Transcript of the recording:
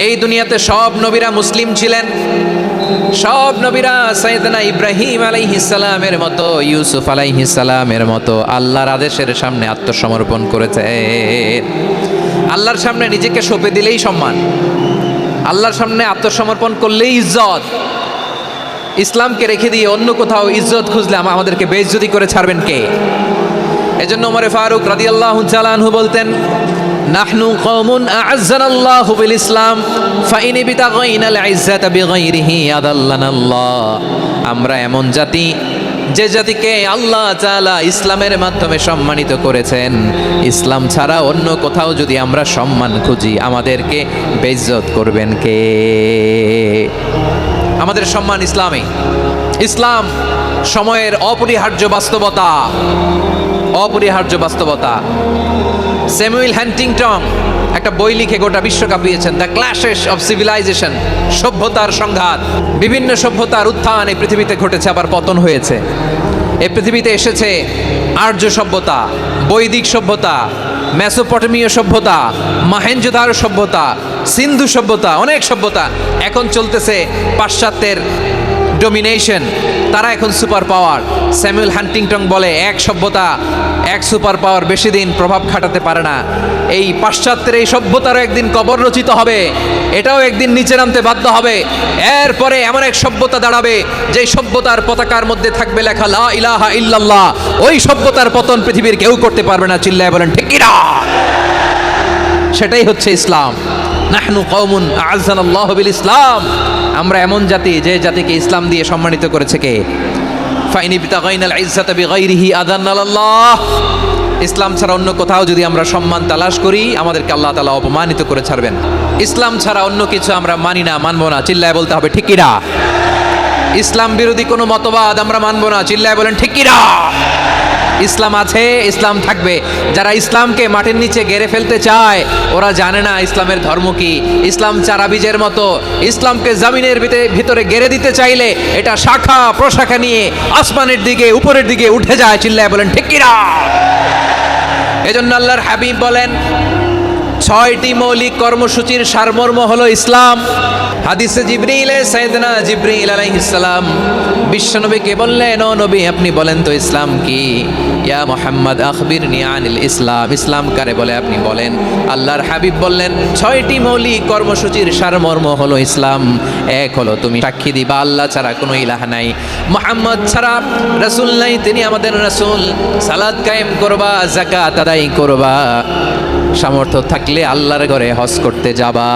এই দুনিয়াতে সব নবীরা মুসলিম ছিলেন। সব নবীরা সাইয়েদনা ইব্রাহিম আলাইহিস সালামের মতো, ইউসুফ আলাইহিস সালামের মতো আল্লাহর আদেশের সামনে আত্মসমর্পণ করেছে। আল্লাহর সামনে নিজেকে সঁপে দিলেই সম্মান, আল্লাহর সামনে আত্মসমর্পণ করলেই ইজ্জত। ইসলামকে রেখে দিয়ে অন্য কোথাও ইজ্জত খুঁজলে আমাদেরকে বেইজ্জতি করে ছাড়বেন কে? এজন্য ওমর ফারুক রাদিয়াল্লাহু তাআলা আনহু বলতেন, নাহনু কওমুন আ'আজ্জানাল্লাহু বিল ইসলাম ফাইন বিতাগাইনাল ইজ্জাতা বিগাইরিহি আদাল্লানাল্লাহ। আমরা এমন জাতি যে জাতিকে আল্লাহ তাআলা ইসলামের মাধ্যমে সম্মানিত করেছেন। ইসলাম ছাড়া অন্য কোথাও যদি আমরা সম্মান খুঁজি আমাদেরকে বেইজ্জত করবেন কে? আমাদের সম্মান ইসলামে। ইসলাম সময়ের অপরিহার্য বাস্তবতা, অপরিহার্য বাস্তবতা। স্যামুয়েল হ্যান্টিংটন একটা বই লিখে গোটা বিশ্ব কাঁপিয়েছেন, দ্য ক্ল্যাশেস অফ সিভিলাইজেশন, সভ্যতার সংঘাত। বিভিন্ন সভ্যতার উত্থান এই পৃথিবীতে ঘটেছে, আবার পতন হয়েছে। এই পৃথিবীতে এসেছে আর্য সভ্যতা, বৈদিক সভ্যতা, মেসোপটেমীয় সভ্যতা, মহেঞ্জোদারো সভ্যতা, সিন্ধু সভ্যতা, অনেক সভ্যতা। এখন চলতেছে পাশ্চাত্যের ডোমিনেশন, তারা এখন সুপার পাওয়ার। স্যামুয়েল হ্যান্টিংটন বলে এক সভ্যতা, এক সুপার পাওয়ার বেশি দিন প্রভাব খাটাতে পারে না। এই পাশ্চাত্যের এই সভ্যতারও একদিন কবর রচিত হবে, এটাও একদিন নিচে নামতে বাধ্য হবে। এরপরে এমন এক সভ্যতা দাঁড়াবে যে সভ্যতার পতাকার মধ্যে থাকবে লেখা লা ইলাহা ইল্লাল্লাহ। ওই সভ্যতার পতন পৃথিবীর কেউ করতে পারবে না। চিল্লায় বলেন ঠিক কিনা? সেটাই হচ্ছে ইসলাম। নাহনু কওমুন আ'আজ্জানাল্লাহু বিল ইসলাম। আমরা এমন জাতি যে জাতিকে ইসলাম দিয়ে সম্মানিত করেছে কে? ফাইন বিতাগাইনাল ইজ্জাতা বিগাইরিহি আদাল্লানাল্লাহ। ইসলাম ছাড়া অন্য কোথাও যদি আমরা সম্মান তালাশ করি আমাদেরকে আল্লাহ তাআলা অপমানিত করে ছাড়বেন। ইসলাম ছাড়া অন্য কিছু আমরা মানি না, মানবো না। চিল্লায় বলতে হবে ঠিক কিনা? ইসলাম বিরোধী কোনো মতবাদ আমরা মানবো না। চিল্লায় বলেন ঠিক কিনা? ইসলাম আছে, ইসলাম থাকবে। যারা ইসলামকে মাটির নিচে গেড়ে ফেলতে চায় ওরা জানে না ইসলামের ধর্ম কি। ইসলাম চারা বীজের মতো, ইসলামকে জমিনের ভিতরে গেড়ে দিতে চাইলে এটা শাখা প্রশাখা নিয়ে আসমানের দিকে, উপরের দিকে উঠে যায়। চিল্লায় বলেন ঠিক কিনা? এজন্য আল্লাহর হাবিব বলেন ৬টি মৌলিক কর্মসূচির সারমর্ম হলো ইসলাম। হাদিসে জিবরিলে সাইয়েদনা জিবরিল আলাইহিস সালাম বিশ্বনবীকে বললেন, ও নবী আপনি বলেন তো ইসলাম কি? ইয়া মুহাম্মদ আখবিরনি আনিল ইসলাম। ইসলাম কারে বলে আপনি বলেন। আল্লাহর হাবিব বললেন ৬টি মৌলিক কর্মসূচির সারমর্ম হলো ইসলাম। এক হলো তুমি সাক্ষী দিবা আল্লাহ ছাড়া কোনো ইলাহ নাই, মুহাম্মদ ছাড়া রাসূল নাই, তিনি আমাদের রাসূল। সালাত কায়েম করবা, যাকাত আদায় করবা, সামর্থ্য থাকলে আল্লাহর ঘরে হজ করতে যাবা।